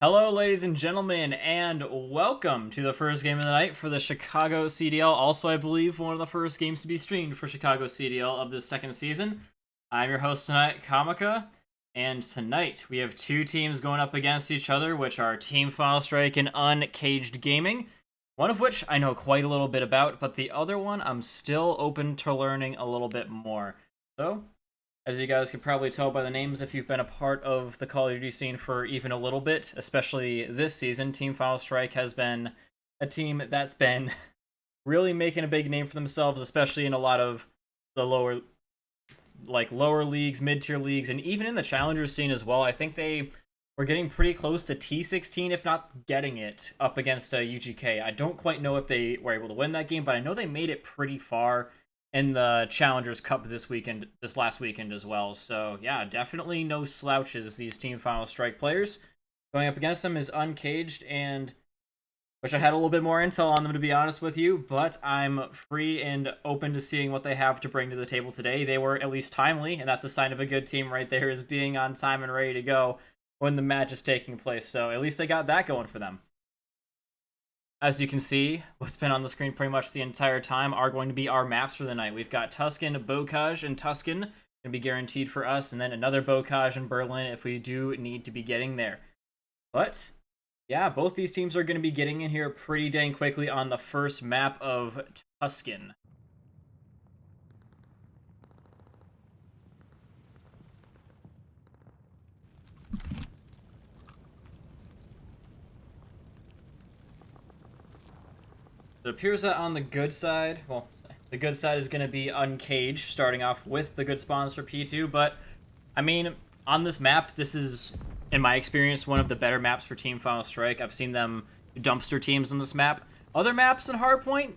Hello, ladies and gentlemen, and welcome to the first game of the night for the Chicago CDL. Also, I believe one of the first games to be streamed for Chicago CDL of this second season. I'm your host tonight, Kamika, and tonight we have two teams going up against each other, which are Team Final Strike and Uncaged Gaming. One of which I know quite a little bit about, but the other one I'm still open to learning a little bit more. So, as you guys can probably tell by the names, if you've been a part of the Call of Duty scene for even a little bit, especially this season, Team Final Strike has been a team that's been really making a big name for themselves, especially in a lot of the lower leagues, mid-tier leagues, and even in the challenger scene as well. I think they were getting pretty close to T16, if not getting it, up against UGK. I don't quite know if they were able to win that game, but I know they made it pretty far in the Challengers Cup this last weekend as well. So yeah, definitely no slouches, these Team Final Strike players. Going up against them is Uncaged, and wish I had a little bit more intel on them, to be honest with you, but I'm free and open to seeing what they have to bring to the table today. They were at least timely, and that's a sign of a good team right there, is being on time and ready to go when the match is taking place. So at least they got that going for them. As you can see, what's been on the screen pretty much the entire time are going to be our maps for the night. We've got Tuscan, Bocage, and Tuscan going to be guaranteed for us, and then another Bocage in Berlin if we do need to be getting there. But yeah, both these teams are going to be getting in here pretty dang quickly on the first map of Tuscan. It appears that on the good side, well, the good side is going to be Uncaged, starting off with the good spawns for P2, but, I mean, on this map, this is, in my experience, one of the better maps for Team Final Strike. I've seen them dumpster teams on this map. Other maps in Hardpoint,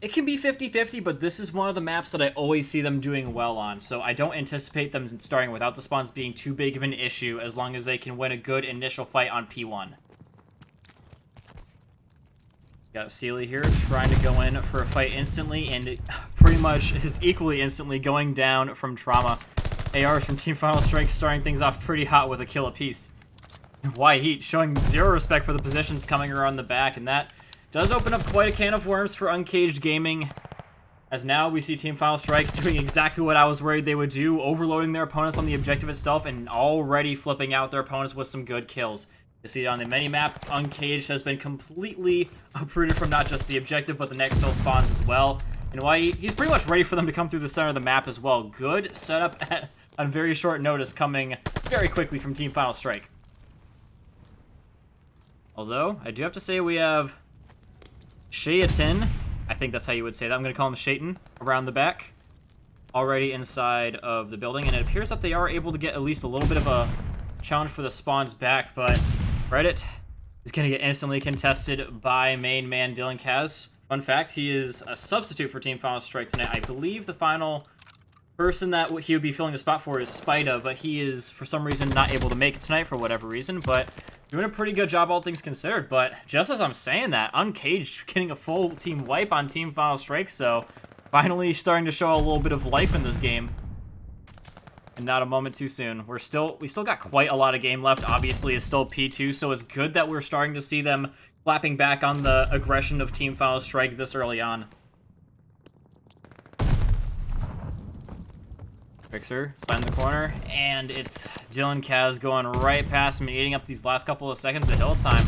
it can be 50-50, but this is one of the maps that I always see them doing well on, so I don't anticipate them starting without the spawns being too big of an issue, as long as they can win a good initial fight on P1. Got Sealy here trying to go in for a fight instantly, and it pretty much is equally instantly going down from trauma. ARs from Team Final Strike starting things off pretty hot with a kill apiece. Heat showing zero respect for the positions coming around the back, and that does open up quite a can of worms for Uncaged Gaming, as now we see Team Final Strike doing exactly what I was worried they would do, overloading their opponents on the objective itself and already flipping out their opponents with some good kills. You see it on the mini-map, Uncaged has been completely uprooted from not just the objective, but the next hill spawns as well. And he's pretty much ready for them to come through the center of the map as well. Good setup on very short notice, coming very quickly from Team Final Strike. Although, I do have to say we have Shayton, I think that's how you would say that, I'm going to call him Shayton, around the back, already inside of the building. And it appears that they are able to get at least a little bit of a challenge for the spawns back, but Reddit is going to get instantly contested by main man Dylan Kaz. Fun fact, he is a substitute for Team Final Strike tonight. I believe the final person that he would be filling the spot for is Spida, but he is, for some reason, not able to make it tonight for whatever reason, but doing a pretty good job, all things considered. But just as I'm saying that, Uncaged getting a full team wipe on Team Final Strike, so finally starting to show a little bit of life in this game. And not a moment too soon. We still got quite a lot of game left. Obviously, it's still P2, so it's good that we're starting to see them clapping back on the aggression of Team Final Strike this early on. Fixer, slide in the corner, and it's Dylan Kaz going right past him and eating up these last couple of seconds of hill time.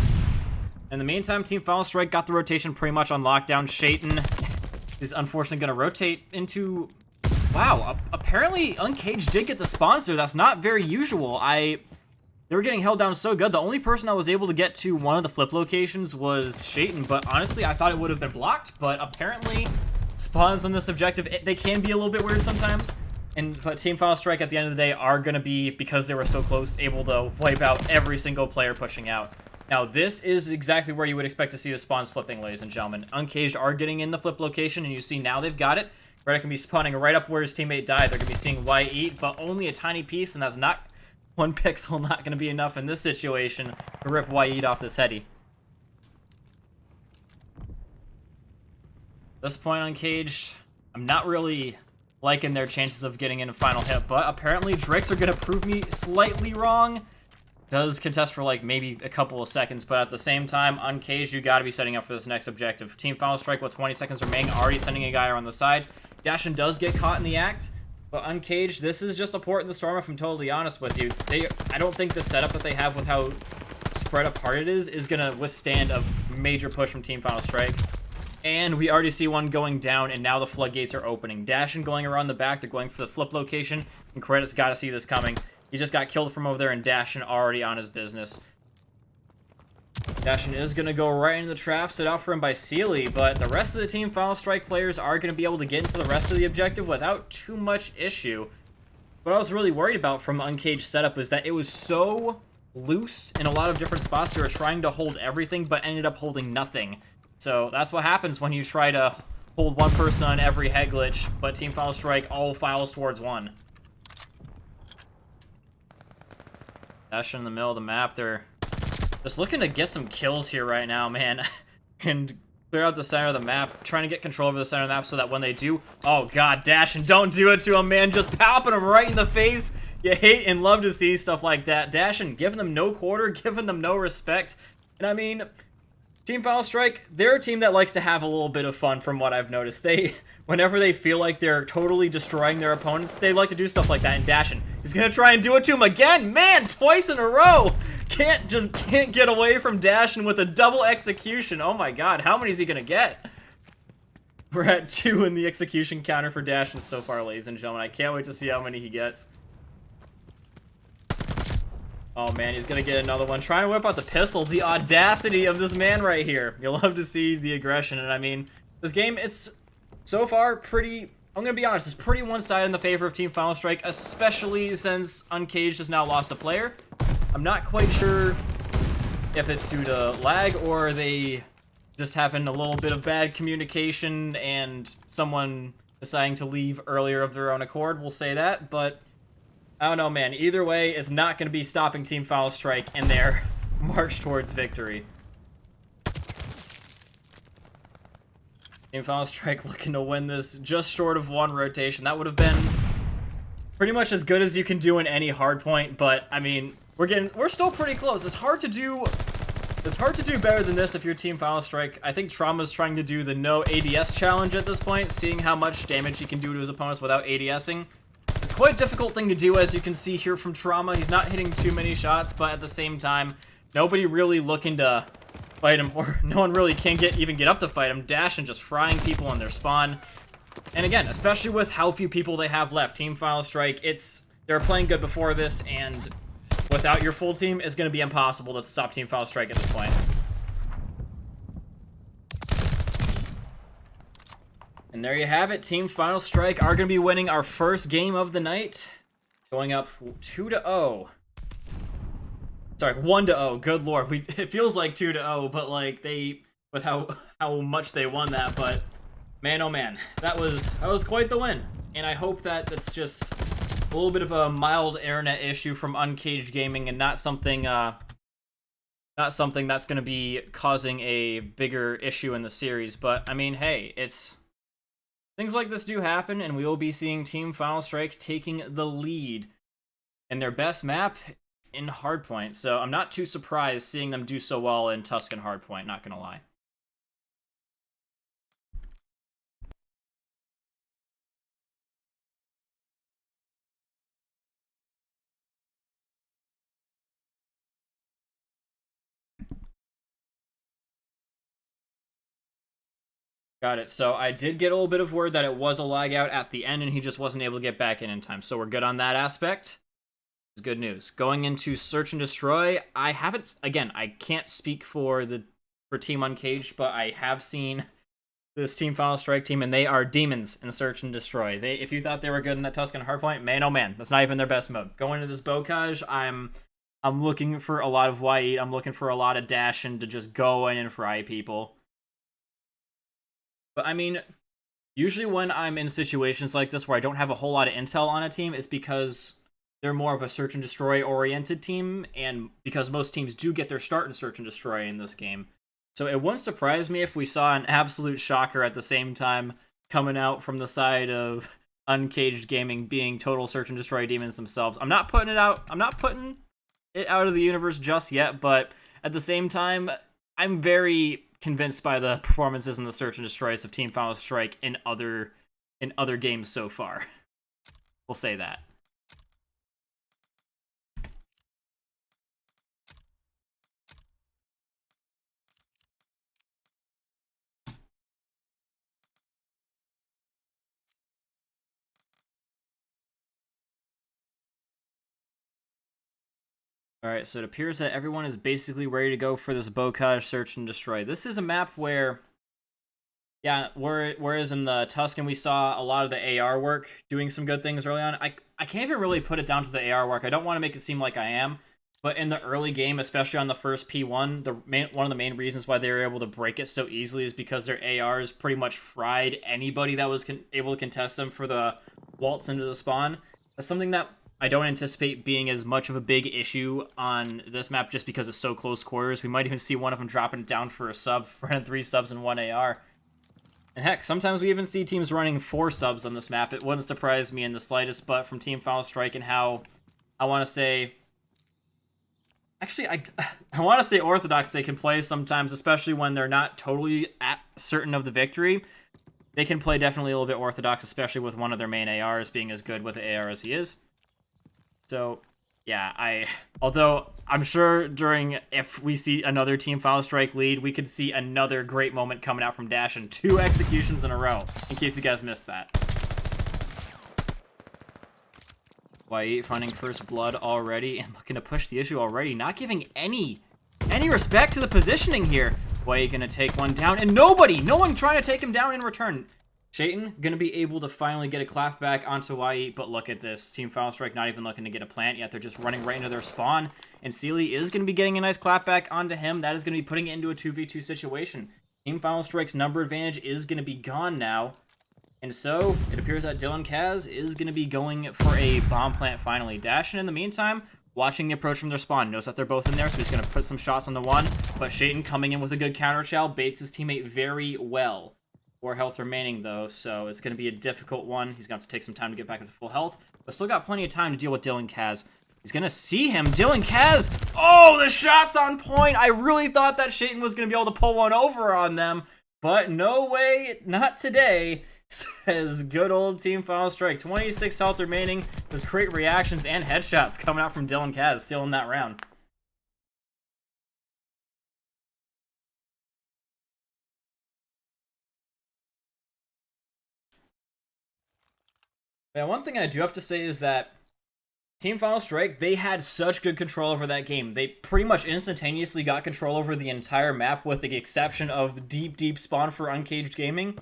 In the meantime, Team Final Strike got the rotation pretty much on lockdown. Shayton is unfortunately going to rotate into... Wow, apparently Uncaged did get the spawns there. That's not very usual. They were getting held down so good. The only person I was able to get to one of the flip locations was Shayton, but honestly, I thought it would have been blocked, but apparently spawns on this objective, they can be a little bit weird sometimes. But Team Final Strike at the end of the day are going to be, because they were so close, able to wipe out every single player pushing out. Now, this is exactly where you would expect to see the spawns flipping, ladies and gentlemen. Uncaged are getting in the flip location, and you see now they've got it. Reddit can be spawning right up where his teammate died. They're going to be seeing Y eat, but only a tiny piece, and that's not one pixel, not going to be enough in this situation to rip Y eat off this heady. At this point, Uncaged, I'm not really liking their chances of getting in a final hit, but apparently Drakes are going to prove me slightly wrong. does contest for like maybe a couple of seconds, but at the same time, Uncaged, you got to be setting up for this next objective. Team Final Strike with 20 seconds remaining, already sending a guy around the side. Dashin does get caught in the act, but Uncaged, this is just a port in the storm, if I'm totally honest with you. I don't think the setup that they have with how spread apart it is going to withstand a major push from Team Final Strike. And we already see one going down, and now the floodgates are opening. Dashin going around the back, they're going for the flip location, and Credit's got to see this coming. He just got killed from over there, and Dashin already on his business. Dashin is going to go right into the trap set out for him by Sealy, but the rest of the Team Final Strike players are going to be able to get into the rest of the objective without too much issue. What I was really worried about from the Uncaged setup is that it was so loose in a lot of different spots. They were trying to hold everything, but ended up holding nothing. So that's what happens when you try to hold one person on every head glitch, but Team Final Strike all files towards one. Dashin in the middle of the map, they're just looking to get some kills here right now, man. And clear out the center of the map, trying to get control over the center of the map so that when they do... Oh god, Dashin, don't do it to him, man. Just popping him right in the face. You hate and love to see stuff like that. Dashin giving them no quarter, giving them no respect. And I mean, Team Final Strike, they're a team that likes to have a little bit of fun from what I've noticed. Whenever they feel like they're totally destroying their opponents, they like to do stuff like that. And Dashin, he's gonna try and do it to him again. Man, twice in a row. Can't get away from Dashin with a double execution. Oh my god, how many is he gonna get? We're at 2 in the execution counter for Dashin so far, ladies and gentlemen. I can't wait to see how many he gets. Oh man, he's gonna get another one. Trying to whip out the pistol. The audacity of this man right here. You'll love to see the aggression. And I mean, this game, it's so far pretty... I'm gonna be honest, it's pretty one-sided in the favor of Team Final Strike, especially since Uncaged has now lost a player. I'm not quite sure if it's due to lag or they just having a little bit of bad communication and someone deciding to leave earlier of their own accord. We'll say that, but I don't know, man. Either way, it's not going to be stopping Team Final Strike in their march towards victory. Team Final Strike looking to win this just short of 1 rotation. That would have been pretty much as good as you can do in any hardpoint, but I mean, we're still pretty close. It's hard to do better than this if you're Team Final Strike. I think Trauma's trying to do the no ADS challenge at this point, seeing how much damage he can do to his opponents without ADSing. It's quite a difficult thing to do, as you can see here from Trauma. He's not hitting too many shots, but at the same time, nobody really looking to fight him, or no one really can even get up to fight him. Dashin just frying people in their spawn. And again, especially with how few people they have left, Team Final Strike, they're playing good before this, and without your full team, it's going to be impossible to stop Team Final Strike at this point. And there you have it. Team Final Strike are going to be winning our first game of the night, going up 2-0. Sorry, 1-0. Good lord, it feels like 2-0, but like with how much they won that. But man, oh man, that was quite the win. And I hope that that's just a little bit of a mild internet issue from Uncaged Gaming, and not something that's going to be causing a bigger issue in the series. But I mean, hey, things like this do happen, and we will be seeing Team Final Strike taking the lead in their best map in Hardpoint. So I'm not too surprised seeing them do so well in Tuscan Hardpoint, not gonna lie. Got it. So I did get a little bit of word that it was a lag out at the end, and he just wasn't able to get back in time. So we're good on that aspect. It's good news. Going into Search and Destroy, I can't speak for Team Uncaged, but I have seen this Team Final Strike team, and they are demons in Search and Destroy. If you thought they were good in that Tuscan Hardpoint, man, oh man, that's not even their best mode. Going into this Bocage, I'm looking for a lot of White. I'm looking for a lot of Dashin to just go in and fry people. But I mean, usually when I'm in situations like this where I don't have a whole lot of intel on a team, it's because they're more of a Search and Destroy oriented team, and because most teams do get their start in Search and Destroy in this game. So it wouldn't surprise me if we saw an absolute shocker at the same time coming out from the side of Uncaged Gaming being total Search and Destroy demons themselves. I'm not putting it out. I'm not putting it out of the universe just yet, but at the same time, I'm very convinced by the performances and the search and destroys of Team Final Strike in other games so far. We'll say that. Alright, so it appears that everyone is basically ready to go for this Bocage Search and Destroy. This is a map where, yeah, whereas in the Tuscan we saw a lot of the AR work doing some good things early on, I can't even really put it down to the AR work. I don't want to make it seem like I am, but in the early game, especially on the first P1, one of the main reasons why they were able to break it so easily is because their ARs pretty much fried anybody that was able to contest them for the waltz into the spawn. That's something that I don't anticipate being as much of a big issue on this map just because it's so close quarters. We might even see one of them dropping it down for a sub, running 3 subs and 1 AR. And heck, sometimes we even see teams running 4 subs on this map. It wouldn't surprise me in the slightest, but from Team Final Strike and how, I want to say... Actually, I want to say orthodox they can play sometimes, especially when they're not totally certain of the victory. They can play definitely a little bit orthodox, especially with one of their main ARs being as good with the AR as he is. So, yeah, although I'm sure if we see another Team Final Strike lead, we could see another great moment coming out from Dash and 2 executions in a row, in case you guys missed that. Y8 finding first blood already and looking to push the issue already, not giving any respect to the positioning here. Y8 gonna take one down, and no one trying to take him down in return. Shaitan gonna be able to finally get a clap back onto Y8, but look at this. Team Final Strike not even looking to get a plant yet. They're just running right into their spawn, and Sealy is gonna be getting a nice clap back onto him. That is gonna be putting it into a 2v2 situation. Team Final Strike's number advantage is gonna be gone now, and so it appears that Dylan Kaz is gonna be going for a bomb plant finally. Dashin in the meantime, watching the approach from their spawn, knows that they're both in there, so he's gonna put some shots on the one, but Shaitan coming in with a good counter chow, baits his teammate very well. 4 health remaining, though, so it's going to be a difficult one. He's going to have to take some time to get back into full health, but still got plenty of time to deal with Dylan Kaz. He's going to see him. Dylan Kaz! Oh, the shot's on point! I really thought that Shaitan was going to be able to pull one over on them, but no way, not today, says good old Team Final Strike. 26 health remaining. There's great reactions and headshots coming out from Dylan Kaz, stealing that round. Yeah, one thing I do have to say is that Team Final Strike, they had such good control over that game. They pretty much instantaneously got control over the entire map with the exception of deep spawn for Uncaged Gaming.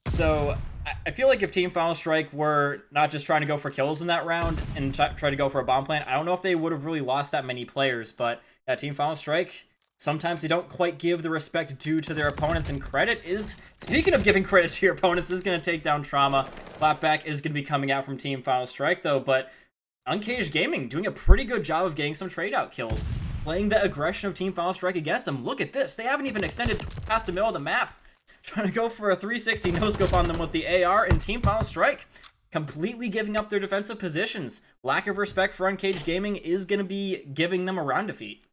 So I feel like if Team Final Strike were not just trying to go for kills in that round and try to go for a bomb plant, I don't know if they would have really lost that many players, but yeah, Team Final Strike, sometimes they don't quite give the respect due to their opponents, and credit is, speaking of giving credit to your opponents, is going to take down Trauma. Clapback is going to be coming out from Team Final Strike, though, but Uncaged Gaming doing a pretty good job of getting some trade-out kills, playing the aggression of Team Final Strike against them. Look at this. They haven't even extended past the middle of the map. Trying to go for a 360 no-scope on them with the AR, and Team Final Strike completely giving up their defensive positions. Lack of respect for Uncaged Gaming is going to be giving them a round defeat.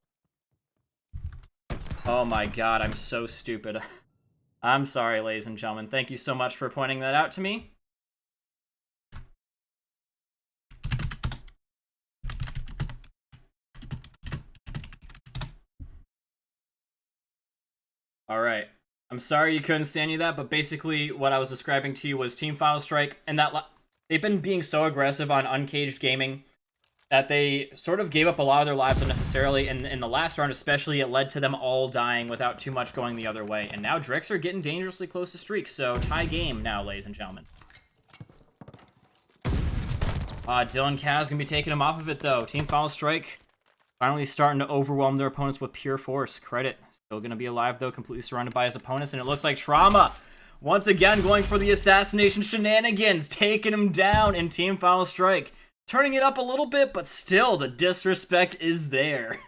Oh my god, I'm so stupid. I'm sorry, ladies and gentlemen. Thank you so much for pointing that out to me. Alright. I'm sorry you couldn't see any of that, but basically what I was describing to you was Team Final Strike, and that they've been being so aggressive on Uncaged Gaming that they sort of gave up a lot of their lives unnecessarily, and in the last round especially, it led to them all dying without too much going the other way. And now Drix are getting dangerously close to streaks, so tie game now, ladies and gentlemen. Dylan Kaz gonna be taking him off of it, though. Team Final Strike finally starting to overwhelm their opponents with pure force. Credit. Still gonna be alive, though, completely surrounded by his opponents, and it looks like Trauma once again going for the assassination shenanigans, taking him down in Team Final Strike. Turning it up a little bit, but still, the disrespect is there.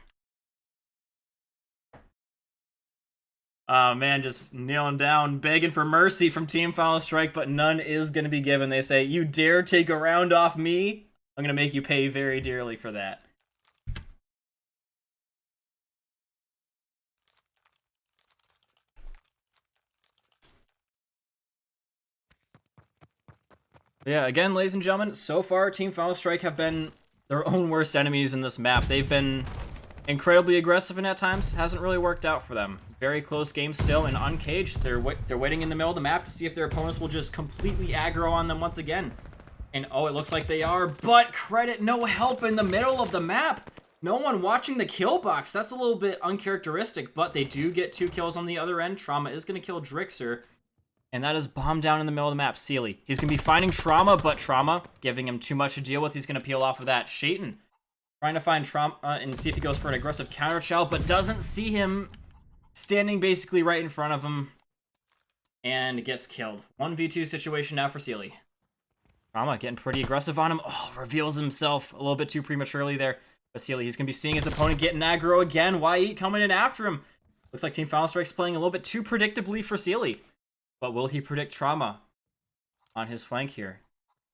Oh man, just kneeling down, begging for mercy from Team Final Strike, but none is going to be given. They say, you dare take a round off me? I'm going to make you pay very dearly for that. Yeah, again, ladies and gentlemen, so far Team Final Strike have been their own worst enemies in this map. They've been incredibly aggressive and at times hasn't really worked out for them. Very close game still, and Uncaged, they're waiting in the middle of the map to see if their opponents will just completely aggro on them once again. And oh, it looks like they are, but credit, no help in the middle of the map. No one watching the kill box. That's a little bit uncharacteristic, but they do get 2 kills on the other end. Trauma is going to kill Drixer. And that is bomb down in the middle of the map. Sealy. He's going to be finding Trauma, but Trauma giving him too much to deal with. He's going to peel off of that. Shaitan trying to find Trauma and see if he goes for an aggressive counter chow, but doesn't see him standing basically right in front of him. And gets killed. 1v2 situation now for Sealy. Trauma getting pretty aggressive on him. Oh, reveals himself a little bit too prematurely there. But Sealy, he's going to be seeing his opponent getting aggro again. Wyatt coming in after him. Looks like Team Final Strike's playing a little bit too predictably for Sealy. But will he predict Trauma on his flank here?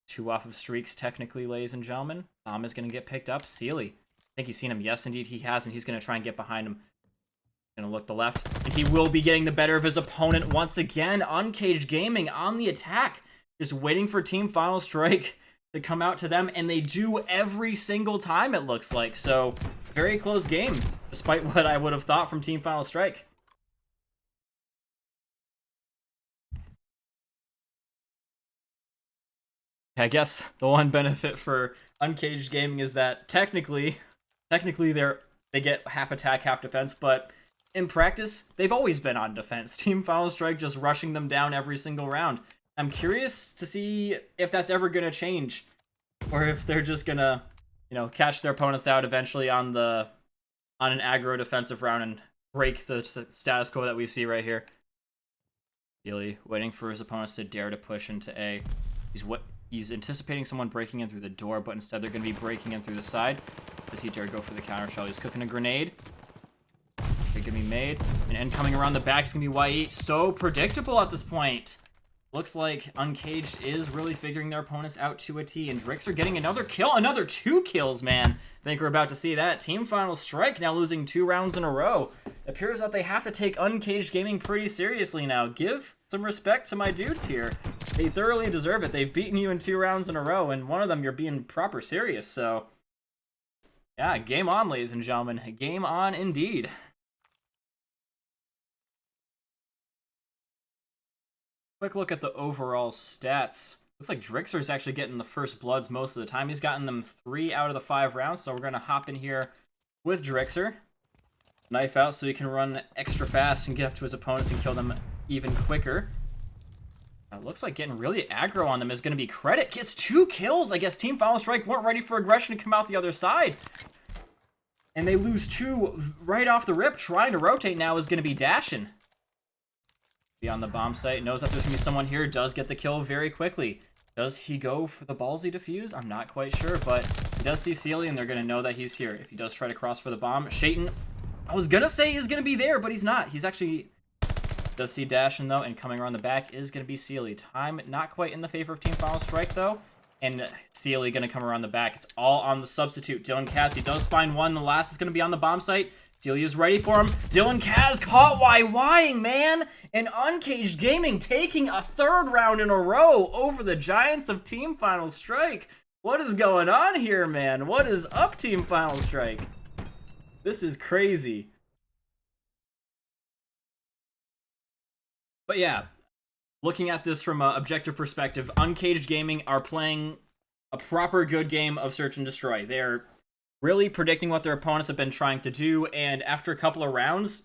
2 off of streaks, technically, ladies and gentlemen. Bomb is going to get picked up. Sealy. I think he's seen him. Yes, indeed, he has. And he's going to try and get behind him. Going to look the left. And he will be getting the better of his opponent once again. Uncaged Gaming on the attack. Just waiting for Team Final Strike to come out to them. And they do every single time, it looks like. So, very close game. Despite what I would have thought from Team Final Strike. I guess the one benefit for Uncaged Gaming is that technically they get half attack, half defense, but in practice, they've always been on defense. Team Final Strike just rushing them down every single round. I'm curious to see if that's ever going to change, or if they're just going to, catch their opponents out eventually on an aggro defensive round and break the status quo that we see right here. Really waiting for his opponents to dare to push into A. He's anticipating someone breaking in through the door, but instead they're going to be breaking in through the side. Does he dare go for the counter shell? He's cooking a grenade. They're going to be made. And coming around the back is going to be Wyatt. So predictable at this point. Looks like Uncaged is really figuring their opponents out to a T. And Drixer getting another kill. Another 2 kills, man. I think we're about to see that. Team Final Strike now losing 2 rounds in a row. It appears that they have to take Uncaged Gaming pretty seriously now. Give some respect to my dudes here. They thoroughly deserve it. They've beaten you in 2 rounds in a row, and one of them you're being proper serious. So, yeah, game on, ladies and gentlemen. Game on indeed. Quick look at the overall stats. Looks like Drixer's actually getting the first bloods most of the time. He's gotten them 3 out of the 5 rounds, so we're going to hop in here with Drixer. Knife out so he can run extra fast and get up to his opponents and kill them even quicker. Looks like getting really aggro on them is going to be credit. Gets 2 kills. I guess Team Final Strike weren't ready for aggression to come out the other side. And they lose 2 right off the rip. Trying to rotate now is going to be Dashin. Be on the bomb site. Knows that there's going to be someone here. Does get the kill very quickly. Does he go for the ballsy defuse? I'm not quite sure, but he does see Sealy, and they're going to know that he's here. If he does try to cross for the bomb, Shaitan, I was going to say he's going to be there, but he's not. He's actually does see Dashin, though, and coming around the back is going to be Sealy. Time not quite in the favor of Team Final Strike, though, and Sealy going to come around the back. It's all on the substitute. Dylan Cassie does find one. The last is going to be on the bomb site. Delia's ready for him. Dylan Kaz caught YYing, man. And Uncaged Gaming taking a 3rd round in a row over the Giants of Team Final Strike. What is going on here, man? What is up, Team Final Strike? This is crazy. But yeah, looking at this from an objective perspective, Uncaged Gaming are playing a proper good game of Search and Destroy. They're really predicting what their opponents have been trying to do, and after a couple of rounds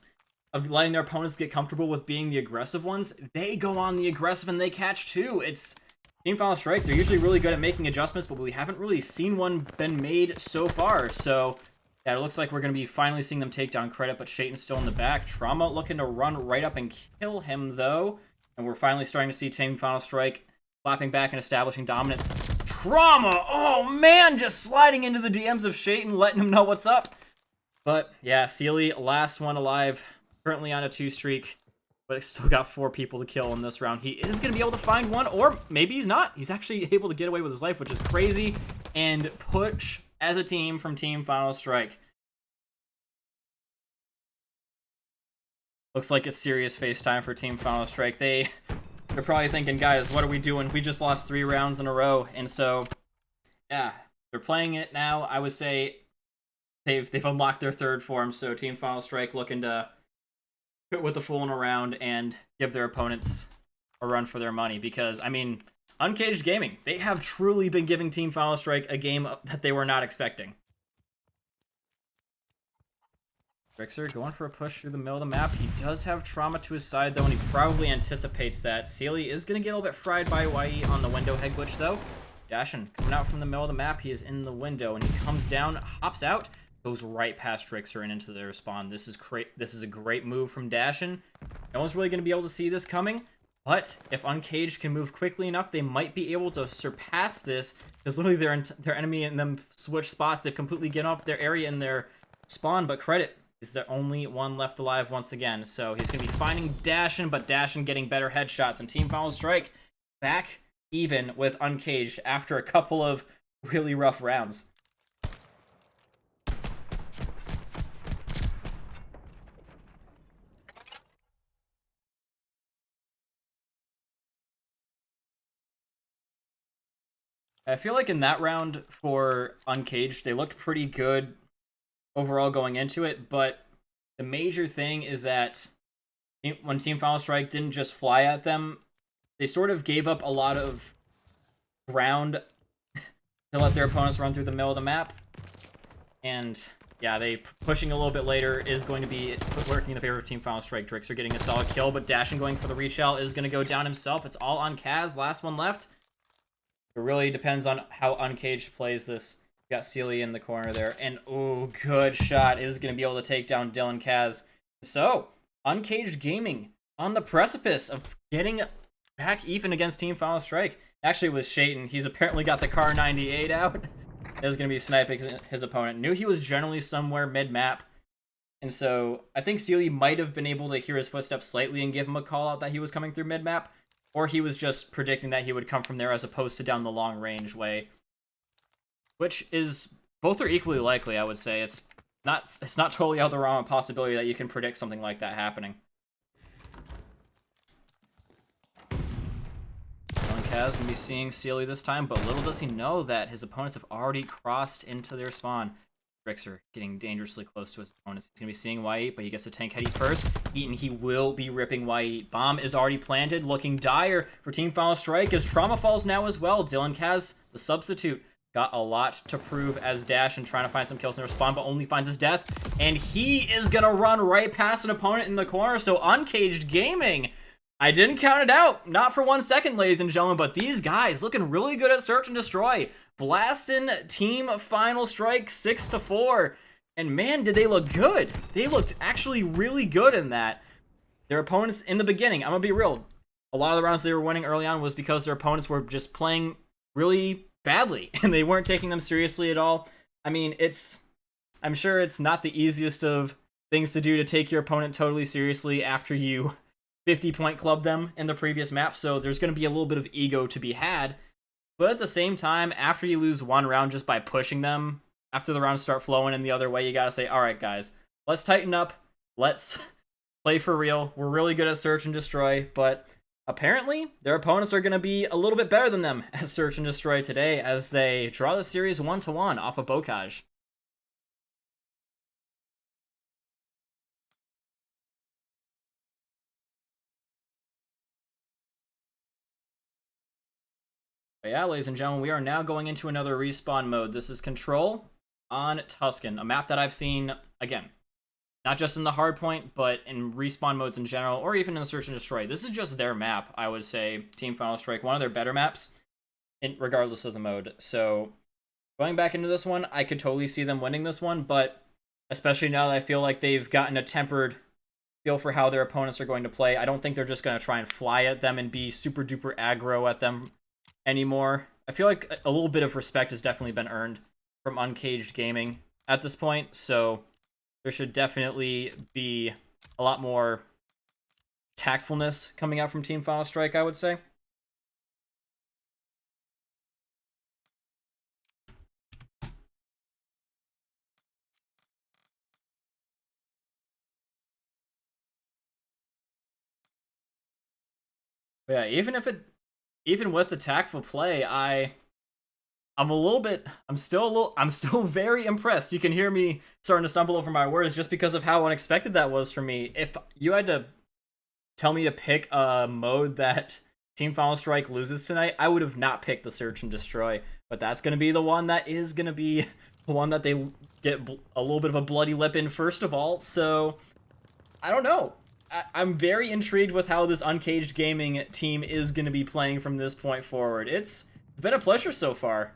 of letting their opponents get comfortable with being the aggressive ones, they go on the aggressive and they catch 2. It's Team Final Strike. They're usually really good at making adjustments, but we haven't really seen one been made so far. So, yeah, it looks like we're going to be finally seeing them take down credit, but Shaitan's still in the back. Trauma looking to run right up and kill him, though. And we're finally starting to see Team Final Strike clapping back and establishing dominance. Trauma! Oh, man! Just sliding into the DMs of Shaitan, letting him know what's up. But, yeah, Sealy, last one alive. Currently on a 2 streak. But still got 4 people to kill in this round. He is going to be able to find one, or maybe he's not. He's actually able to get away with his life, which is crazy. And push as a team from Team Final Strike. Looks like it's serious FaceTime for Team Final Strike. They they're probably thinking, guys, what are we doing? We just lost 3 rounds in a row. And so, yeah, they're playing it now. I would say they've unlocked their 3rd form, so Team Final Strike looking to put with the fooling around and give their opponents a run for their money. Because, I mean, Uncaged Gaming, they have truly been giving Team Final Strike a game that they were not expecting. Rixer going for a push through the middle of the map. He does have trauma to his side, though, and he probably anticipates that. Sealy is going to get a little bit fried by YE on the window head glitch, though. Dashin coming out from the middle of the map. He is in the window, and he comes down, hops out, goes right past Rixer and into their spawn. This is a great move from Dashin. No one's really going to be able to see this coming, but if Uncaged can move quickly enough, they might be able to surpass this, because literally their enemy and them switch spots. They've completely given up their area in their spawn, but credit is the only one left alive once again. So he's going to be finding Dashin, but Dashin getting better headshots. And Team Final Strike back even with Uncaged after a couple of really rough rounds. I feel like in that round for Uncaged, they looked pretty good overall going into it, but the major thing is that when Team Final Strike didn't just fly at them, they sort of gave up a lot of ground to let their opponents run through the middle of the map. And yeah, they pushing a little bit later is going to be working in the favor of Team Final Strike. Drixer getting a solid kill, but Dashin going for the reach out is going to go down himself. It's all on Kaz, last one left. It really depends on how Uncaged plays this. Got Sealy in the corner there, and oh, good shot. Is going to be able to take down Dylan Kaz. So, Uncaged Gaming on the precipice of getting back even against Team Final Strike. Actually, it was Shayton. He's apparently got the Car 98 out. Is going to be sniping his opponent. Knew he was generally somewhere mid-map, and so I think Sealy might have been able to hear his footsteps slightly and give him a call out that he was coming through mid-map, or he was just predicting that he would come from there as opposed to down the long-range way. Which is, both are equally likely, I would say. It's not totally out of the realm of possibility that you can predict something like that happening. Kaz gonna be seeing Sealy this time, but little does he know that his opponents have already crossed into their spawn. Rixer getting dangerously close to his opponents. He's gonna be seeing YE, but he gets a tank heady first. Eaton, he will be ripping YE. Bomb is already planted, looking dire for Team Final Strike as Trauma falls now as well. Dylan Kaz, the substitute, got a lot to prove as Dash and trying to find some kills in their spawn, but only finds his death. And he is gonna run right past an opponent in the corner, so Uncaged Gaming, I didn't count it out, not for 1 second, ladies and gentlemen, but these guys looking really good at Search and Destroy. Blasting Team Final Strike 6-4. And man, did they look good. They looked actually really good in that. Their opponents in the beginning, I'm gonna be real, a lot of the rounds they were winning early on was because their opponents were just playing really badly and they weren't taking them seriously at all. I mean, I'm sure it's not the easiest of things to do to take your opponent totally seriously after you 50-point club them in the previous map, so there's going to be a little bit of ego to be had. But at the same time, after you lose one round just by pushing them, after the rounds start flowing in the other way, you gotta say, alright guys, let's tighten up, let's play for real. We're really good at Search and Destroy, but apparently, their opponents are going to be a little bit better than them at Search and Destroy today as they draw the series 1-1 off of Bocage. But yeah, ladies and gentlemen, we are now going into another respawn mode. This is Control on Tuscan, a map that I've seen, again, not just in the hardpoint, but in respawn modes in general, or even in the Search and Destroy. This is just their map, I would say, Team Final Strike, one of their better maps, regardless of the mode. So, going back into this one, I could totally see them winning this one, but especially now that I feel like they've gotten a tempered feel for how their opponents are going to play, I don't think they're just going to try and fly at them and be super duper aggro at them anymore. I feel like a little bit of respect has definitely been earned from Uncaged Gaming at this point, so there should definitely be a lot more tactfulness coming out from Team Final Strike, I would say. But yeah, even with the tactful play, I'm still very impressed. You can hear me starting to stumble over my words just because of how unexpected that was for me. If you had to tell me to pick a mode that Team Final Strike loses tonight, I would have not picked the Search and Destroy. But that's going to be the one that is going to be the one that they get a little bit of a bloody lip in first of all. So, I don't know. I'm very intrigued with how this Uncaged Gaming team is going to be playing from this point forward. It's been a pleasure so far.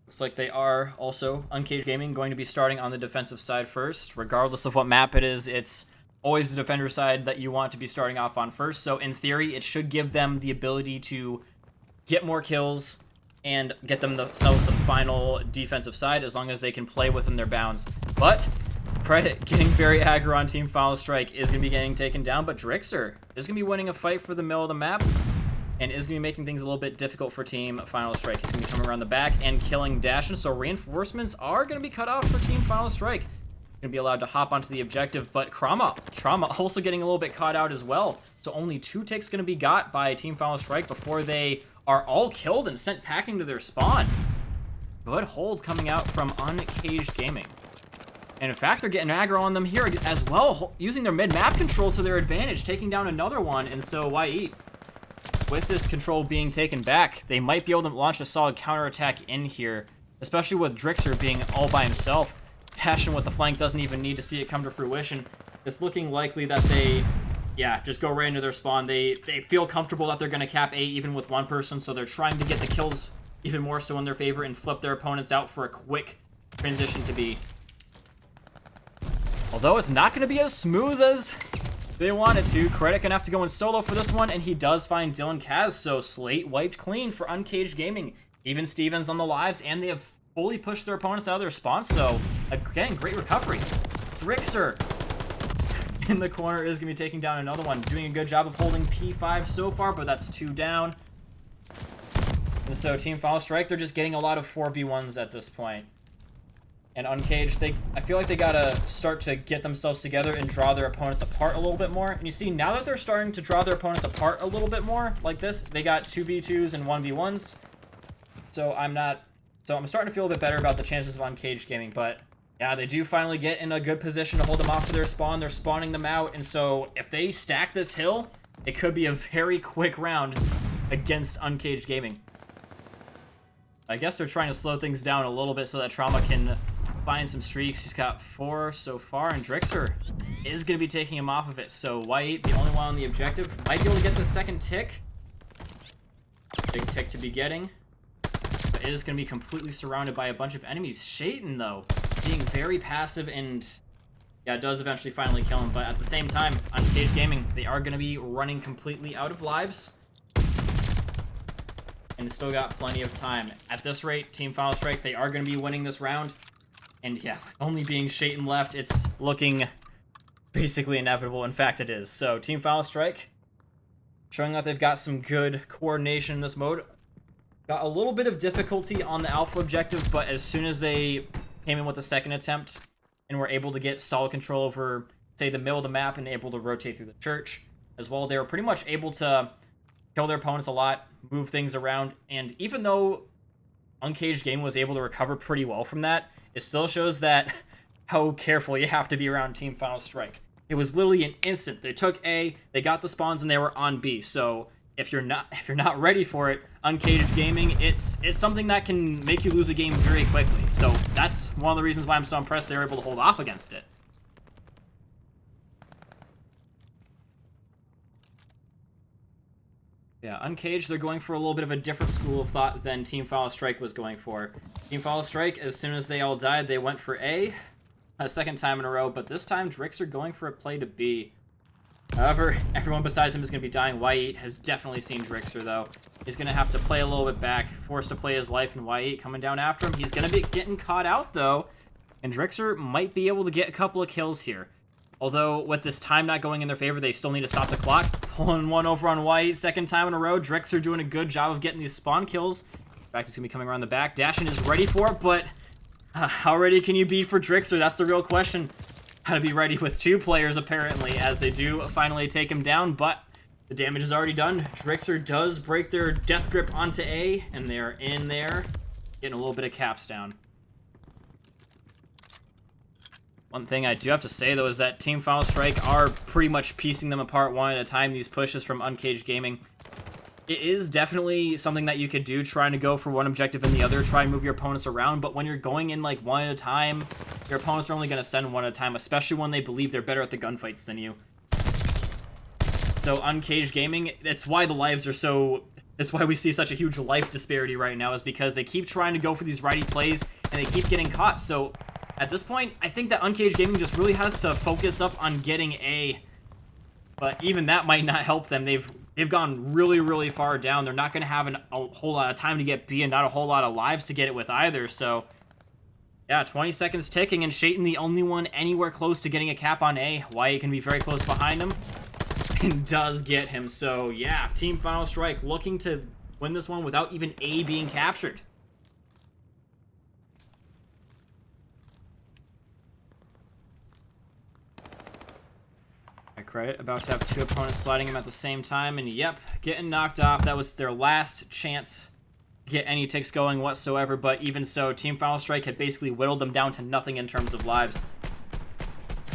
Looks like they are also, Uncaged Gaming, going to be starting on the defensive side first. Regardless of what map it is, it's always the defender side that you want to be starting off on first. So in theory, it should give them the ability to get more kills and get themselves the final defensive side as long as they can play within their bounds. But Credit getting very aggro on Team Final Strike is going to be getting taken down, but Drixer is going to be winning a fight for the middle of the map and is going to be making things a little bit difficult for Team Final Strike. He's going to be coming around the back and killing Dashin, so reinforcements are going to be cut off for Team Final Strike. Going to be allowed to hop onto the objective, but Trauma also getting a little bit caught out as well. So only 2 ticks going to be got by Team Final Strike before they are all killed and sent packing to their spawn. Good holds coming out from Uncaged Gaming. And in fact, they're getting aggro on them here as well, using their mid-map control to their advantage, taking down another one. And so YE, with this control being taken back, they might be able to launch a solid counterattack in here, especially with Drixer being all by himself. Dashin with the flank doesn't even need to see it come to fruition. It's looking likely that they, just go right into their spawn. They feel comfortable that they're going to cap A even with one person, so they're trying to get the kills even more so in their favor and flip their opponents out for a quick transition to B. Although it's not going to be as smooth as they wanted to. Credit gonna have to go in solo for this one, and he does find Dylan Kaz, so slate wiped clean for Uncaged Gaming. Even Stevens on the lives, and they have fully pushed their opponents out of their spawn, so again, great recovery. Drixer in the corner is gonna be taking down another one, doing a good job of holding P5 so far, but that's 2 down. And so Team Final Strike, they're just getting a lot of 4v1s at this point. And Uncaged, I feel like they gotta start to get themselves together and draw their opponents apart a little bit more. And you see, now that they're starting to draw their opponents apart a little bit more, like this, they got 2v2s and 1v1s. So I'm starting to feel a bit better about the chances of Uncaged Gaming. But yeah, they do finally get in a good position to hold them off to their spawn. They're spawning them out. And so if they stack this hill, it could be a very quick round against Uncaged Gaming. I guess they're trying to slow things down a little bit so that Trauma can find some streaks. He's got 4 so far, and Drixer is going to be taking him off of it. So White, the only one on the objective, might be able to get the second tick. Big tick to be getting. But it is going to be completely surrounded by a bunch of enemies. Shayton, though, being very passive and, does eventually finally kill him. But at the same time, Uncaged Gaming, they are going to be running completely out of lives. And still got plenty of time. At this rate, Team Final Strike, they are going to be winning this round. And with only being Shayton left, it's looking basically inevitable. In fact, it is. So Team Final Strike, showing that they've got some good coordination in this mode. Got a little bit of difficulty on the Alpha objective, but as soon as they came in with the second attempt and were able to get solid control over, say, the middle of the map and able to rotate through the church as well, they were pretty much able to kill their opponents a lot, move things around, and even though Uncaged Game was able to recover pretty well from that, it still shows that how careful you have to be around Team Final Strike. It was literally an instant. They took A, they got the spawns, and they were on B. So if you're not ready for it, Uncaged Gaming, it's something that can make you lose a game very quickly. So that's one of the reasons why I'm so impressed they were able to hold off against it. Yeah, Uncaged, they're going for a little bit of a different school of thought than Team Final Strike was going for. Team Final Strike, as soon as they all died, they went for A second time in a row, but this time Drixer going for a play to B. However, everyone besides him is going to be dying. White has definitely seen Drixer, though. He's going to have to play a little bit back, forced to play his life, and White coming down after him. He's going to be getting caught out, though, and Drixer might be able to get a couple of kills here. Although, with this time not going in their favor, they still need to stop the clock. Pulling one over on White, second time in a row. Drixer doing a good job of getting these spawn kills. In fact, he's going to be coming around the back. Dashin is ready for it, but how ready can you be for Drixer? That's the real question. Gotta be ready with 2 players, apparently, as they do finally take him down, but the damage is already done. Drixer does break their death grip onto A, and they're in there, getting a little bit of caps down. One thing I do have to say, though, is that Team Final Strike are pretty much piecing them apart one at a time, these pushes from Uncaged Gaming. It is definitely something that you could do, trying to go for one objective and the other, try and move your opponents around, but when you're going in like one at a time, your opponents are only going to send one at a time, especially when they believe they're better at the gunfights than you. So Uncaged Gaming, that's why the lives are so... That's why we see such a huge life disparity right now, is because they keep trying to go for these righty plays, and they keep getting caught. So at this point, I think that Uncaged Gaming just really has to focus up on getting A. But even that might not help them. They've gone really, really far down. They're not going to have a whole lot of time to get B and not a whole lot of lives to get it with either. So, yeah, 20 seconds ticking, and Shayton the only one anywhere close to getting a cap on A. Wyatt can be very close behind him and does get him. So, yeah, Team Final Strike looking to win this one without even A being captured. Credit about to have 2 opponents sliding him at the same time, and yep, getting knocked off. That was their last chance to get any ticks going whatsoever, but even so, Team Final Strike had basically whittled them down to nothing in terms of lives.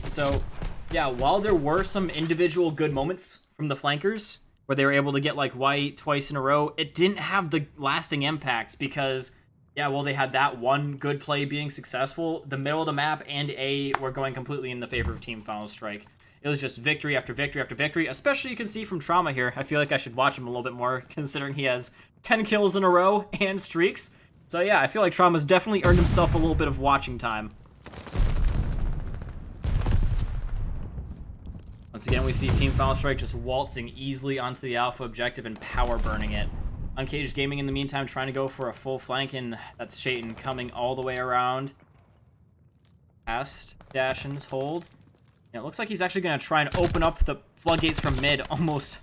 So yeah, while there were some individual good moments from the flankers where they were able to get like White twice in a row, it didn't have the lasting impact because, yeah, well, they had that one good play being successful. The middle of the map and A were going completely in the favor of Team Final Strike. It was just victory after victory after victory, especially you can see from Trauma here. I feel like I should watch him a little bit more, considering he has 10 kills in a row and streaks. So yeah, I feel like Trauma's definitely earned himself a little bit of watching time. Once again, we see Team Final Strike just waltzing easily onto the Alpha objective and power burning it. Uncaged Gaming, in the meantime, trying to go for a full flank, and that's Shayton coming all the way around. Past Dashin's hold. It looks like he's actually going to try and open up the floodgates from mid. Almost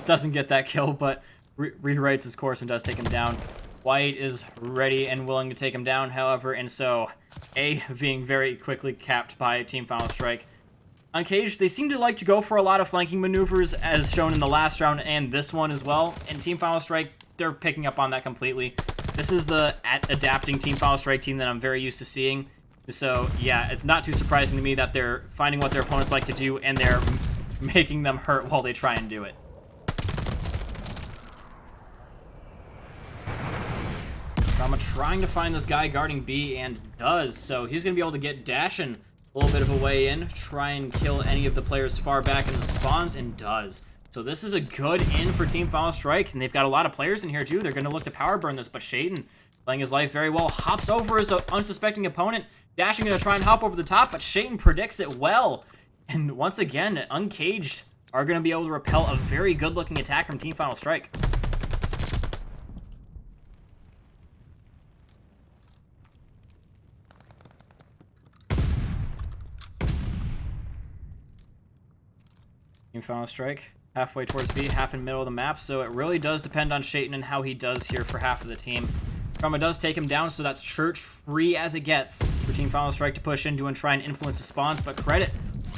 doesn't get that kill, but rewrites his course and does take him down. White is ready and willing to take him down, however, and so A being very quickly capped by Team Final Strike. Uncaged, they seem to like to go for a lot of flanking maneuvers, as shown in the last round and this one as well, and Team Final Strike, they're picking up on that completely. This is the adapting Team Final Strike team that I'm very used to seeing. So, yeah, it's not too surprising to me that they're finding what their opponents like to do, and they're making them hurt while they try and do it. Trauma trying to find this guy guarding B, and does. So he's going to be able to get Dashin a little bit of a way in, try and kill any of the players far back in the spawns, and does. So this is a good in for Team Final Strike, and they've got a lot of players in here, too. They're going to look to power burn this, but Shayton, playing his life very well, hops over his unsuspecting opponent. Dashing going to try and hop over the top, but Shayton predicts it well. And once again, Uncaged are going to be able to repel a very good-looking attack from Team Final Strike. Team Final Strike halfway towards B, half in the middle of the map, so it really does depend on Shayton and how he does here for half of the team. Trauma does take him down, so that's church free as it gets for Team Final Strike to push into and try and influence the spawns, but Credit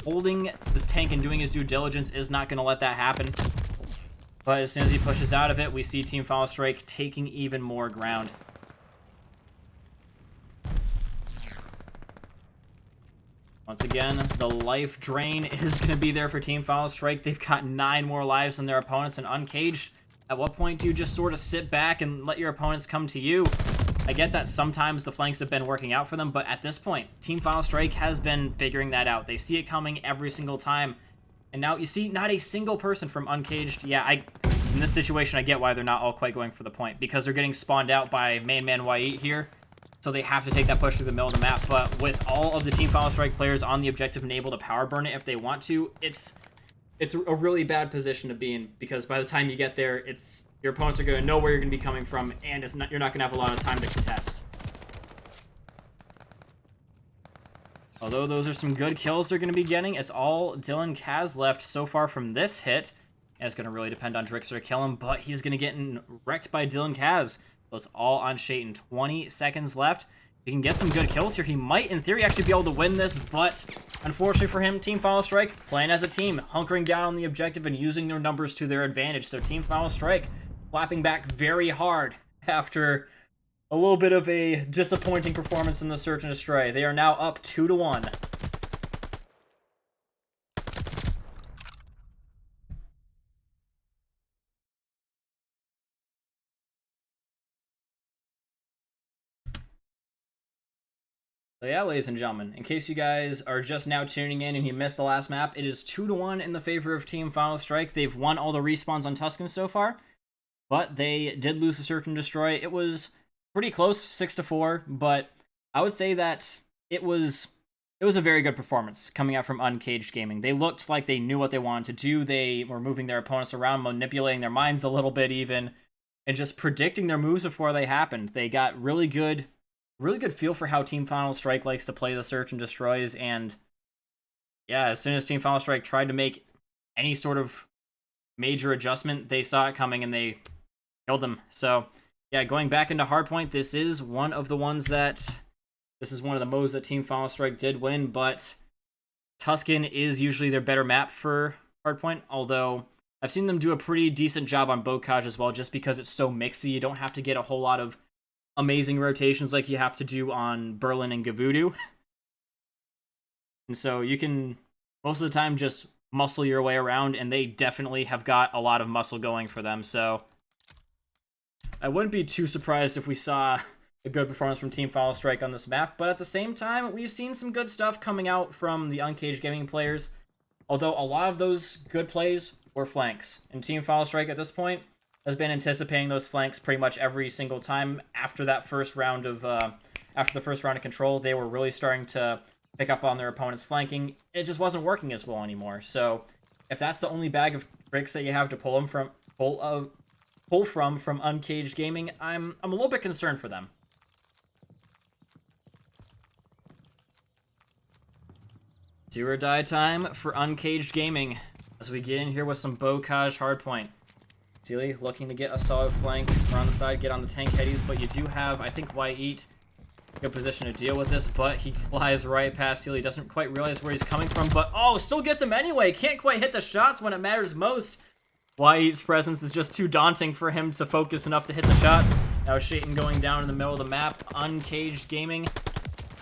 holding the tank and doing his due diligence is not going to let that happen. But as soon as he pushes out of it, we see Team Final Strike taking even more ground. Once again, the life drain is going to be there for Team Final Strike. They've got 9 more lives than their opponents, and Uncaged, at what point do you just sort of sit back and let your opponents come to you? I get that sometimes the flanks have been working out for them, but at this point, Team Final Strike has been figuring that out. They see it coming every single time. And now you see not a single person from Uncaged. Yeah, in this situation, I get why they're not all quite going for the point, because they're getting spawned out by main man Wyatt here. So they have to take that push through the middle of the map. But with all of the Team Final Strike players on the objective and able to power burn it if they want to, it's a really bad position to be in, because by the time you get there, your opponents are going to know where you're going to be coming from, and you're not going to have a lot of time to contest. Although those are some good kills they're going to be getting, it's all Dylan Kaz left so far from this hit. And it's going to really depend on Drixer to kill him, but he's going to get wrecked by Dylan Kaz. So it's all on Shayton. 20 seconds left. he can get some good kills here. He might, in theory, actually be able to win this, but unfortunately for him, Team Final Strike playing as a team, hunkering down on the objective and using their numbers to their advantage. So Team Final Strike clapping back very hard after a little bit of a disappointing performance in the Search and Destroy. They are now up 2-1. So yeah, ladies and gentlemen, in case you guys are just now tuning in and you missed the last map, it is 2-1 in the favor of Team Final Strike. They've won all the respawns on Tuscan so far, but they did lose the Search and Destroy. It was pretty close, 6-4, but I would say that it was a very good performance coming out from Uncaged Gaming. They looked like they knew what they wanted to do. They were moving their opponents around, manipulating their minds a little bit even, and just predicting their moves before they happened. They got really good feel for how Team Final Strike likes to play the Search and Destroys, and yeah, as soon as Team Final Strike tried to make any sort of major adjustment, they saw it coming and they killed them. So yeah, going back into Hardpoint, this is one of the modes that Team Final Strike did win, but Tuscan is usually their better map for Hardpoint, although I've seen them do a pretty decent job on Uncaged as well, just because it's so mixy. You don't have to get a whole lot of amazing rotations like you have to do on Berlin and Gavudu. And so you can, most of the time, just muscle your way around, and they definitely have got a lot of muscle going for them. So I wouldn't be too surprised if we saw a good performance from Team Final Strike on this map, but at the same time, we've seen some good stuff coming out from the Uncaged Gaming players, although a lot of those good plays were flanks. And Team Final Strike at this point has been anticipating those flanks pretty much every single time. After that first round of control, they were really starting to pick up on their opponent's flanking. It just wasn't working as well anymore. So if that's the only bag of tricks that you have to pull from Uncaged Gaming, I'm a little bit concerned for them. Do or die time for Uncaged Gaming as we get in here with some Uncaged Hardpoint. Sealy looking to get a solid flank around the side, get on the tank headies, but you do have, I think, White good position to deal with this, but he flies right past Sealy, doesn't quite realize where he's coming from, but oh, still gets him anyway, can't quite hit the shots when it matters most. White's presence is just too daunting for him to focus enough to hit the shots. Now Shaitan going down in the middle of the map, Uncaged Gaming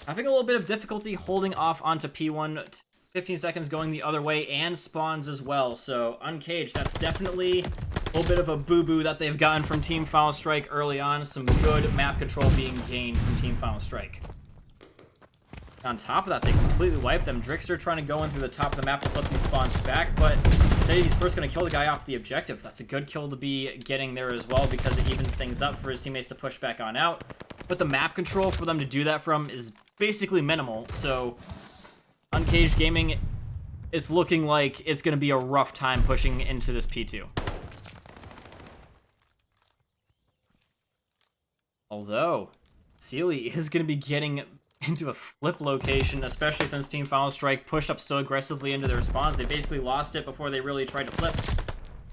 having a little bit of difficulty holding off onto P1, 15 seconds going the other way, and spawns as well. So Uncaged, that's definitely a little bit of a boo-boo that they've gotten from Team Final Strike early on. Some good map control being gained from Team Final Strike. On top of that, they completely wiped them. Drixter trying to go in through the top of the map to flip these spawns back, but instead he's first going to kill the guy off the objective. That's a good kill to be getting there as well, because it evens things up for his teammates to push back on out. But the map control for them to do that from is basically minimal, so Uncaged Gaming is looking like it's going to be a rough time pushing into this P2. Although, Sealy is going to be getting into a flip location, especially since Team Final Strike pushed up so aggressively into their spawns. They basically lost it before they really tried to flip.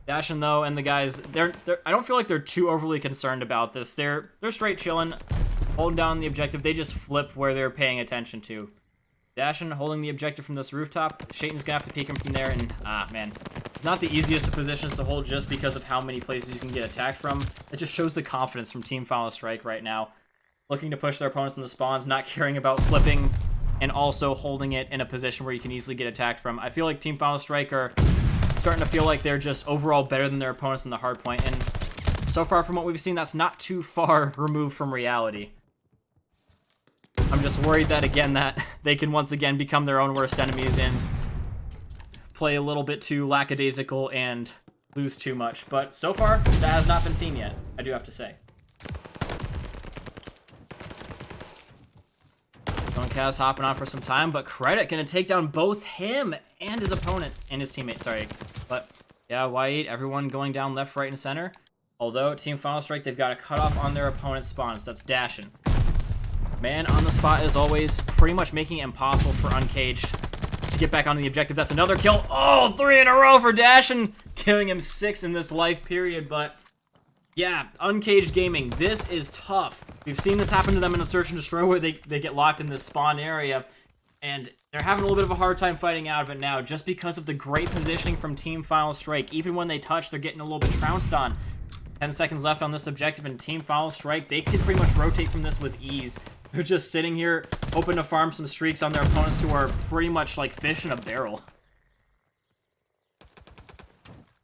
Dashin, though, and the guys, I don't feel like they're too overly concerned about this. They're straight chilling, holding down the objective. They just flip where they're paying attention to. Dashin holding the objective from this rooftop. Shaitan's gonna have to peek him from there, and man, it's not the easiest of positions to hold just because of how many places you can get attacked from. It just shows the confidence from Team Final Strike right now, looking to push their opponents in the spawns, not caring about flipping, and also holding it in a position where you can easily get attacked from. I feel like Team Final Strike are starting to feel like they're just overall better than their opponents in the hardpoint, and so far from what we've seen, that's not too far removed from reality. I'm just worried that, again, that they can once again become their own worst enemies and play a little bit too lackadaisical and lose too much. But so far, that has not been seen yet, I do have to say. Kaz hopping on for some time, but Credit gonna take down both him and his opponent, and his teammate, sorry. But yeah, White, everyone going down left, right, and center. Although Team Final Strike, they've got a cutoff on their opponent's spawns. That's Dashin. Man on the spot as always, pretty much making it impossible for Uncaged to get back on the objective. That's another kill. Oh, 3 in a row for Dashin, giving him 6 in this life period, but Yeah, Uncaged Gaming, this is tough. We've seen this happen to them in a Search and Destroy where they get locked in this spawn area, and they're having a little bit of a hard time fighting out of it now just because of the great positioning from Team Final Strike. Even when they touch, they're getting a little bit trounced on. 10 seconds left on this objective, and Team Final Strike, they can pretty much rotate from this with ease. They're just sitting here, hoping to farm some streaks on their opponents who are pretty much like fish in a barrel.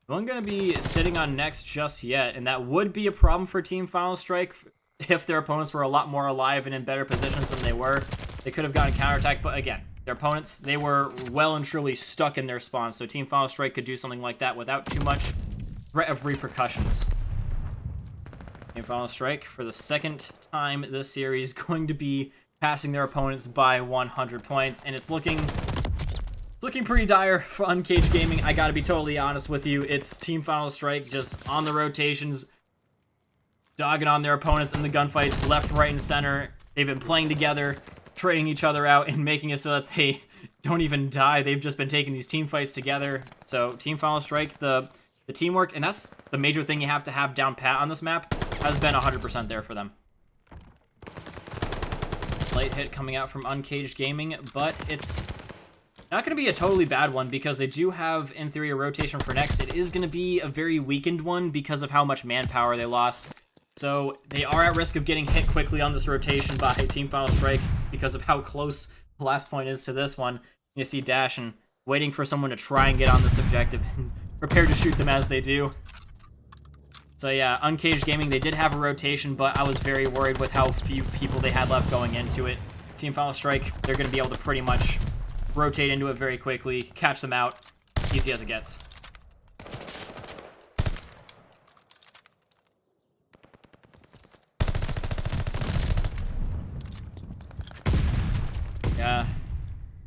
No one going to be sitting on next just yet, and that would be a problem for Team Final Strike if their opponents were a lot more alive and in better positions than they were. They could have gotten counterattacked, but again, their opponents, they were well and truly stuck in their spawn, so Team Final Strike could do something like that without too much threat of repercussions. Team Final Strike, for the second time this series, going to be passing their opponents by 100 points, and it's looking pretty dire for Uncaged Gaming. I gotta be totally honest with you. It's Team Final Strike just on the rotations, dogging on their opponents in the gunfights, left, right, and center. They've been playing together, trading each other out, and making it so that they don't even die. They've just been taking these team fights together. So Team Final Strike, the teamwork, and that's the major thing you have to have down pat on this map, has been 100% there for them. Late hit coming out from Uncaged Gaming, but it's not going to be a totally bad one because they do have, in theory, a rotation for next. It is going to be a very weakened one because of how much manpower they lost. So they are at risk of getting hit quickly on this rotation by Team Final Strike because of how close the last point is to this one. You see Dash and waiting for someone to try and get on this objective and prepare to shoot them as they do. So yeah, Uncaged Gaming, they did have a rotation, but I was very worried with how few people they had left going into it. Team Final Strike, they're going to be able to pretty much rotate into it very quickly, catch them out, easy as it gets. Yeah,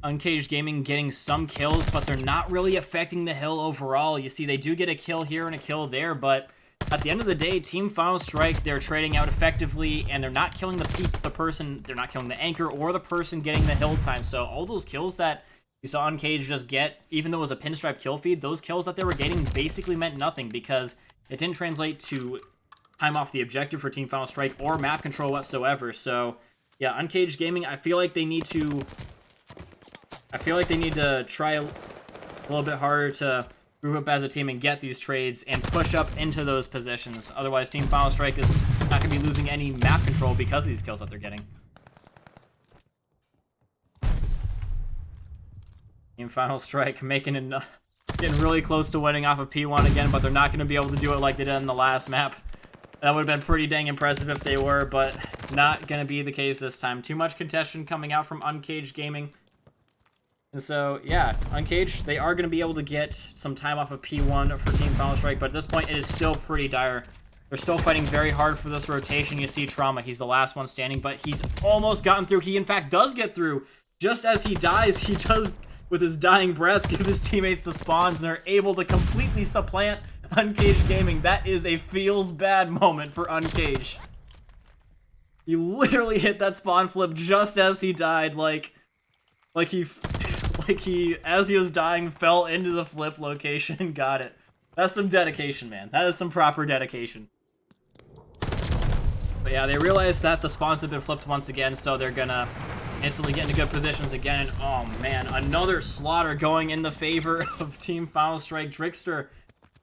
Uncaged Gaming getting some kills, but they're not really affecting the hill overall. You see, they do get a kill here and a kill there, but at the end of the day, Team Final Strike, they're trading out effectively, and they're not killing the person, they're not killing the anchor or the person getting the hill time. So all those kills that you saw Uncaged just get, even though it was a pinstripe kill feed, those kills that they were getting basically meant nothing because it didn't translate to time off the objective for Team Final Strike or map control whatsoever. So yeah, Uncaged Gaming, I feel like they need to try a little bit harder to group up as a team and get these trades and push up into those positions. Otherwise, Team Final Strike is not going to be losing any map control because of these kills that they're getting. Team Final Strike getting really close to winning off of P1 again, but they're not going to be able to do it like they did in the last map. That would have been pretty dang impressive if they were, but not going to be the case this time. Too much contention coming out from Uncaged Gaming. And so, yeah, Uncaged, they are going to be able to get some time off of P1 for Team Final Strike, but at this point, it is still pretty dire. They're still fighting very hard for this rotation. You see Trauma, he's the last one standing, but he's almost gotten through. He, in fact, does get through. Just as he dies, he does, with his dying breath, give his teammates the spawns, and they're able to completely supplant Uncaged Gaming. That is a feels bad moment for Uncaged. He literally hit that spawn flip just as he died, like he, as he was dying, fell into the flip location and got it. That's some dedication, man. That is some proper dedication. But yeah, they realized that the spawns have been flipped once again, so they're gonna instantly get into good positions again. And oh man, another slaughter going in the favor of Team Final Strike. Trickster,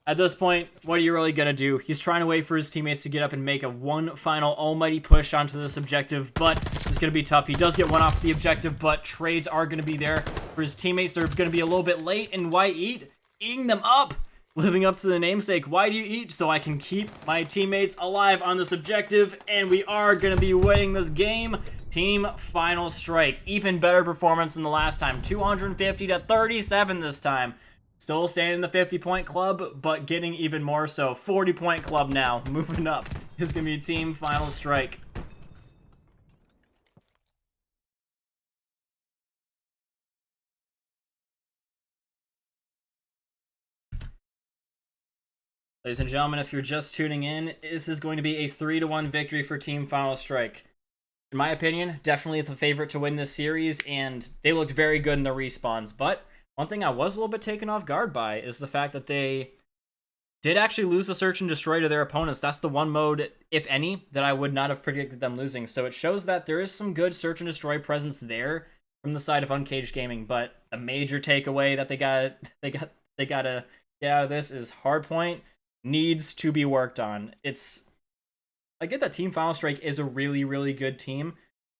at this point, what are you really gonna do? He's trying to wait for his teammates to get up and make a one final almighty push onto this objective, but it's gonna be tough. He does get one off the objective, but trades are gonna be there for his teammates. They're gonna be a little bit late, and why eat? Eating them up! Living up to the namesake. Why do you eat? So I can keep my teammates alive on this objective, and we are gonna be winning this game. Team Final Strike. Even better performance than the last time. 250 to 37 this time. Still staying in the 50-point club, but getting even more so. 40-point club now. Moving up is going to be Team Final Strike. Ladies and gentlemen, if you're just tuning in, this is going to be a 3-1 victory for Team Final Strike. In my opinion, definitely the favorite to win this series, and they looked very good in the respawns, but one thing I was a little bit taken off guard by is the fact that they did actually lose the Search and Destroy to their opponents. That's the one mode, if any, that I would not have predicted them losing. So it shows that there is some good Search and Destroy presence there from the side of Uncaged Gaming. But a major takeaway that they gotta get out of this is Hardpoint needs to be worked on. I get that Team Final Strike is a really, really good team,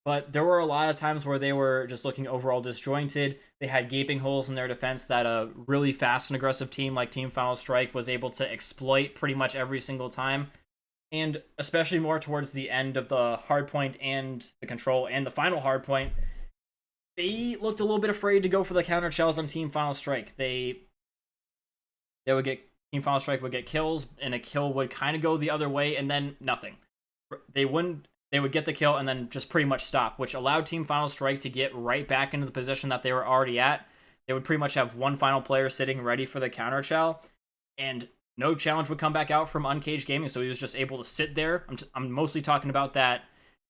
but there were a lot of times where they were just looking overall disjointed. They had gaping holes in their defense that a really fast and aggressive team like Team Final Strike was able to exploit pretty much every single time. And especially more towards the end of the hardpoint and the control and the final hardpoint, they looked a little bit afraid to go for the counter shells on Team Final Strike. They would get Team Final Strike would get kills, and a kill would kind of go the other way, and then nothing. They would get the kill and then just pretty much stop, which allowed Team Final Strike to get right back into the position that they were already at. They would pretty much have one final player sitting ready for the counter chow, and no challenge would come back out from Uncaged Gaming, so he was just able to sit there. I'm mostly talking about that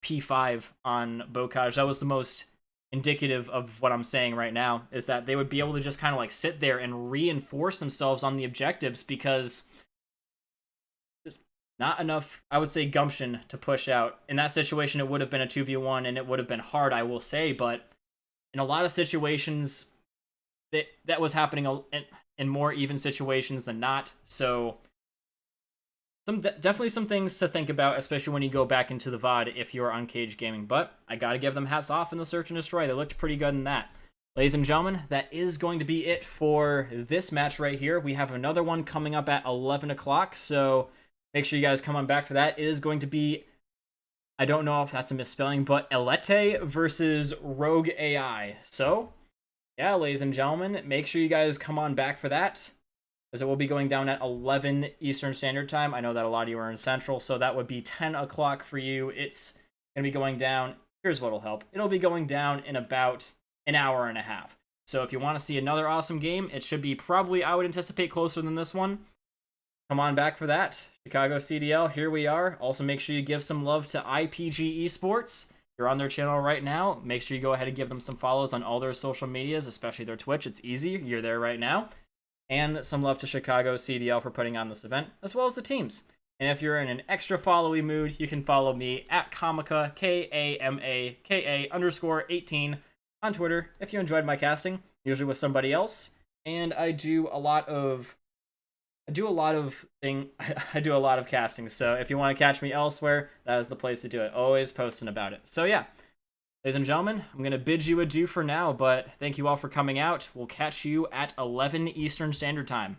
P5 on Bocage. That was the most indicative of what I'm saying right now, is that they would be able to just kind of like sit there and reinforce themselves on the objectives, because just not enough, I would say, gumption to push out. In that situation, it would have been a 2v1 and it would have been hard, I will say, but in a lot of situations that was happening in more even situations than not. So definitely some things to think about, especially when you go back into the VOD if you're Uncaged Gaming. But I gotta give them hats off in the Search and Destroy. They looked pretty good in that. Ladies and gentlemen, that is going to be it for this match right here. We have another one coming up at 11 o'clock, so make sure you guys come on back for that. It is going to be, I don't know if that's a misspelling, but Elete versus Rogue AI. So, yeah, ladies and gentlemen, make sure you guys come on back for that, as it will be going down at 11 Eastern Standard Time. I know that a lot of you are in Central, so that would be 10 o'clock for you. It's going to be going down. Here's what'll help. It'll be going down in about an hour and a half. So if you want to see another awesome game, it should be probably, I would anticipate, closer than this one. Come on back for that. Chicago CDL, here we are. Also, make sure you give some love to IPG Esports. You're on their channel right now. Make sure you go ahead and give them some follows on all their social medias, especially their Twitch. It's easy. You're there right now. And some love to Chicago CDL for putting on this event, as well as the teams. And if you're in an extra followy mood, you can follow me at Kamaka, KAMAKA_18 on Twitter if you enjoyed my casting, usually with somebody else. And I do a lot of casting, so if you want to catch me elsewhere, that is the place to do it. Always posting about it. So yeah, ladies and gentlemen, I'm going to bid you adieu for now, but thank you all for coming out. We'll catch you at 11 Eastern Standard Time.